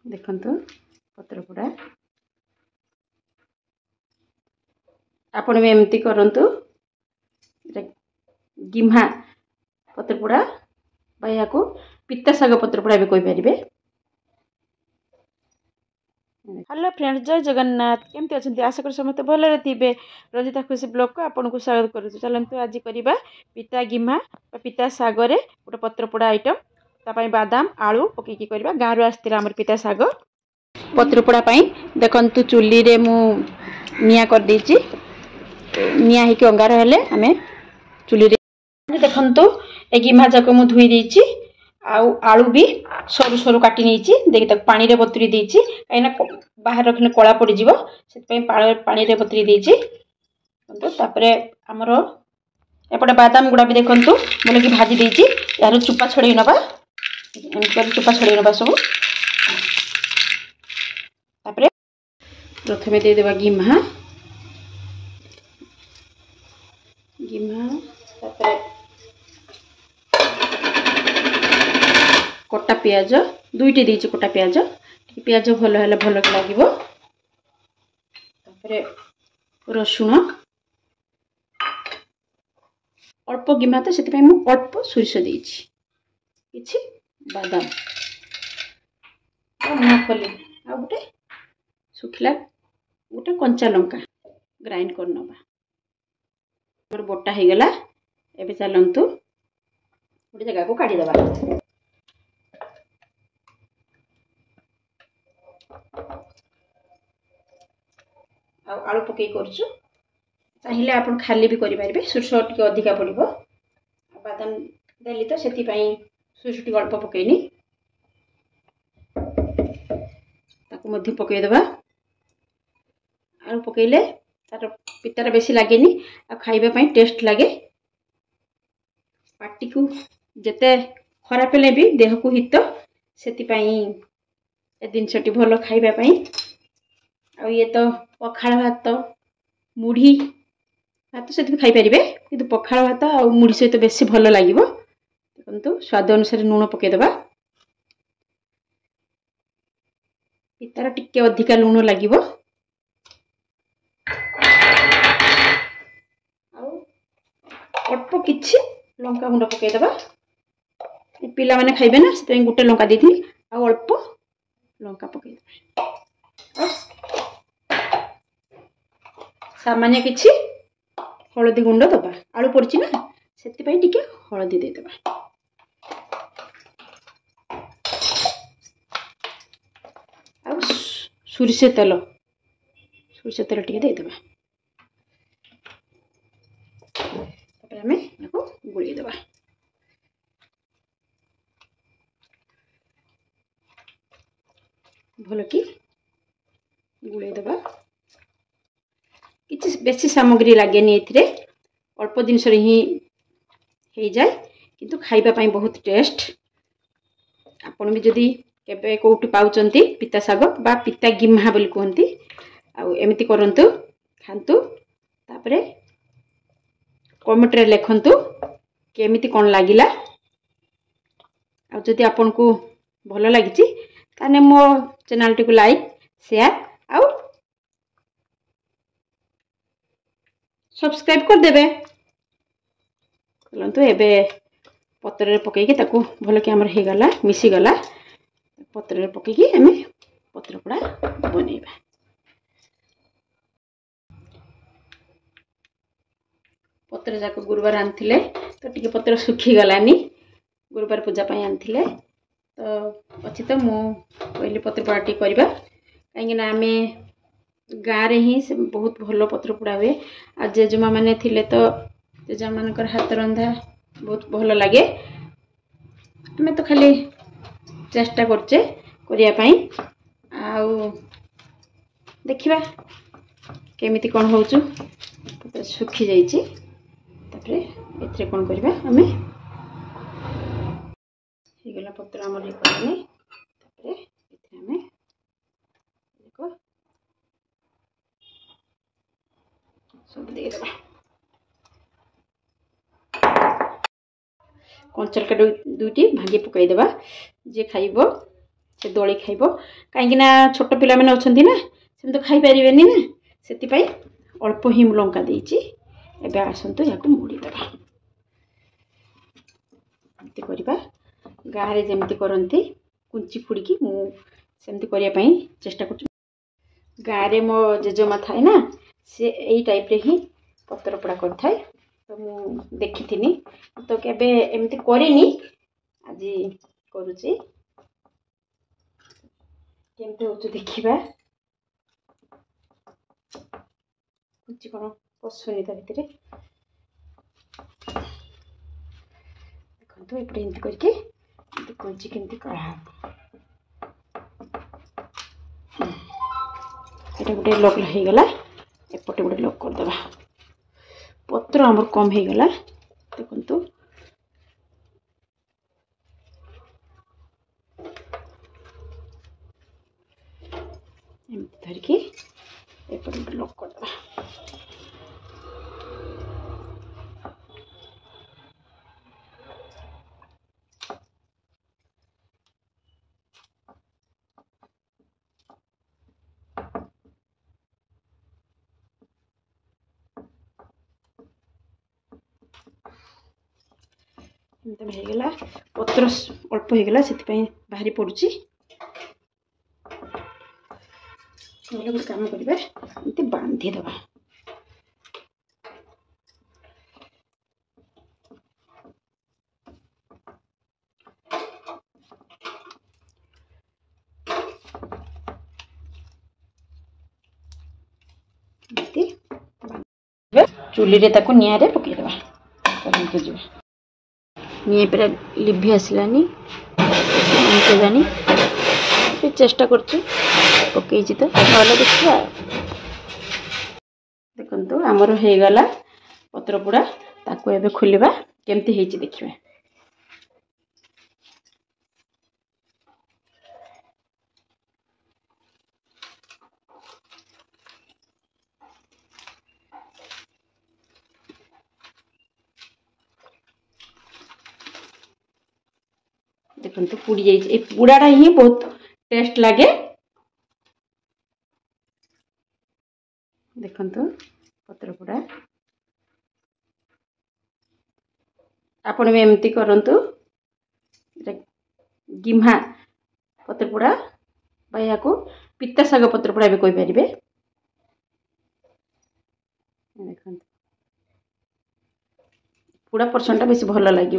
देखंतु पत्रपोड़ा आपण भी एमती करंतु गिम्हा पत्रपोड़ा या पिता शाग पत्रपोड़ा भी कहि परिबे। हेलो फ्रेंड्स, जय जगन्नाथ। केमती अच्छे आशा कर समस्त भलरे थे। रंजिता खुशी ब्लॉग को आपन को स्वागत करूँ। चलतु आज करवा पिता गिम्हा पिता सागर गोटे पत्रपोड़ा आइटम तापाई बादाम आलू पकईकी करवा। गाँव आसला आमर पिता साग पत्रपोड़ा देखु चुली रे मु निया कर देछि। निया ही अंगार हेले आमे चुली रे देखंतु ए गिम्हा जाक मु धुई देछि। आलू भी सरू सरू काटी नहीं देखिए पानी रे बतुरी देछि कहीं बाहर रखने कला पड़ जीवो से पानी रे बतुरी देछि। तापरे हमर एपटे बादाम गुड़ा भी देखंतु बोले कि भाजी देछि। यार चुपा छड़े नबा चुपा छड़े नबा सब। तापरे प्रथमे दे देबा गिम्हा तापरे कटा पियाज दुईटी देछि। कटा पियाज पियाज भल है भल लगे। तापरे रसुण अल्प गिम्हा तो से अल्प सोरिष देछि। किछि बादाम मुफली आ गोटे सुखिला गोटे कंचा लंका ग्राइंड कर नबा बोटा हो गला। एबे चलंतु गोटे जगह को काढ़ी दबा। आलू पकई करछु चाहिए आप खाली भी करें। सोरिष टी अधिका पड़ो बादाम देली तो से सोरिष टी अल्प पकईनी ताकू पकईदबा। आलू पकईले तार पितार बेसी लगे आ खाइबा टेस्ट लगे। पार्टी को जेते खराब हेले भी देह को हित से जिनसटी भल खाइबापी। आ ये तो पखाड़ भात मुढ़ी भात से खाई पारे कि पखाड़ भात आ मुढ़ी सहित बेसी भल लगे। देखो स्वाद अनुसार लुण पकईदबा। पितार टिके अधिका लुण लगे। अल्प किछि लंका गुंड पकईदबा। पिला माने खाइबे ना से गोटे लंका देथि आ अल्प लंका पकईदबा। सामान्य किछि हलदी गुंड दबा। आलू पड़ची ना से टिके हलदी दे दबा। आ सोरिष तेल टिके दे दबा। तापर हमें याको गुळी दबा। भल कि गुळी दबा। किछि बेसी सामग्री लगे ए अल्प जिनस ही हो जाए किंतु खाइबा पई बहुत टेस्ट। आपण भी जदि केबे कोउटी पाउचंती पिता साग बा पिता गिम्हा बोली कहंती आ एमिति करंतु खांतु। तापरे कमेंट रे लिखंतु केमिति कोन लागिला। आ जदि आपण को भल लागिची ताने मो चैनल टी को लाइक शेयर आ सब्सक्राइब कर देबे। चलंतु एबे पत्र रे पकईकी ताकू भल कि हमर हे गला मिसी गला। पत्र रे पकईकी हमें पत्रपोड़ा बनेबा। पत्र जाक गुरुवार आनथिले तो टिके पत्र सुखी गलानी। गुरुवार पूजा पई आनथिले तो अछि तो मु पहले पत्रपोड़ा टी करबा काहे ना आमे गाँव रे ही बहुत भल पत्रपोड़ा हुए। आ जेजेमा मैंने थिले तो जेजेमा मानकर हाथ रंधा बहुत भल लगे। आमे तो खाली चेष्टा करचे करिया पई। आउ देखिबा केमिति कोन होउछु। सुखी जाइछि तापरे एथरे कोन करबा आमे हे गला पत्र हमर हे करने। तापरे एथरे आमे देखो सब दे देबा। कंचलका दुईटी भागी पकई देबा। जे खाइबो से दोली खाइब कहीं छोट पिला मैंने अच्छा ना से तो खाई पारे ना से अल्प ही लंका देती एवं आसतु या मोड़ीदेवा करवा गाँव में जमी करती कुंची फुड़की मुझे करने चेष्टा कर गाँव में मो जेजेमा थाए ना सी यही टाइप रे ही पतर पोड़ा कर तो मु देखी तो केबे एमती करेनी आज करुची केमती हो देखा कुछ कौन पशुनी ता भितर देखो एपटे एमती करके कुंची केमती करा ये गोटे लग हो गला एपटे गोटे लग करदे पत्र आमर कम हो गला देखु एमती धरिकी एपटे गोटे लग करदे होगला पत्र अल्प होगला से बाहरी पड़ुची गोटे काम करवा एमती बांधीदबा चुली रे ताको निया रे पकईदबा निए पूरा लिभि आसलानी जानी चेष्टा करछु पकई तो भल देखा देखु आमर हो गला पत्र पोड़ा ताको एबे खोलिबा केमती हेची देखिबा देखो तो पुड़ी जाइए पुड़ाटा ही बहुत टेस्ट लगे देखो पत्र पोड़ा आपण भी एमती करंतु गिम्हा पत्र पोड़ा या पिता शाग पत्र पोड़ा भी कही पारे देखो पोड़ा पर्सन टा बेस भल लगे।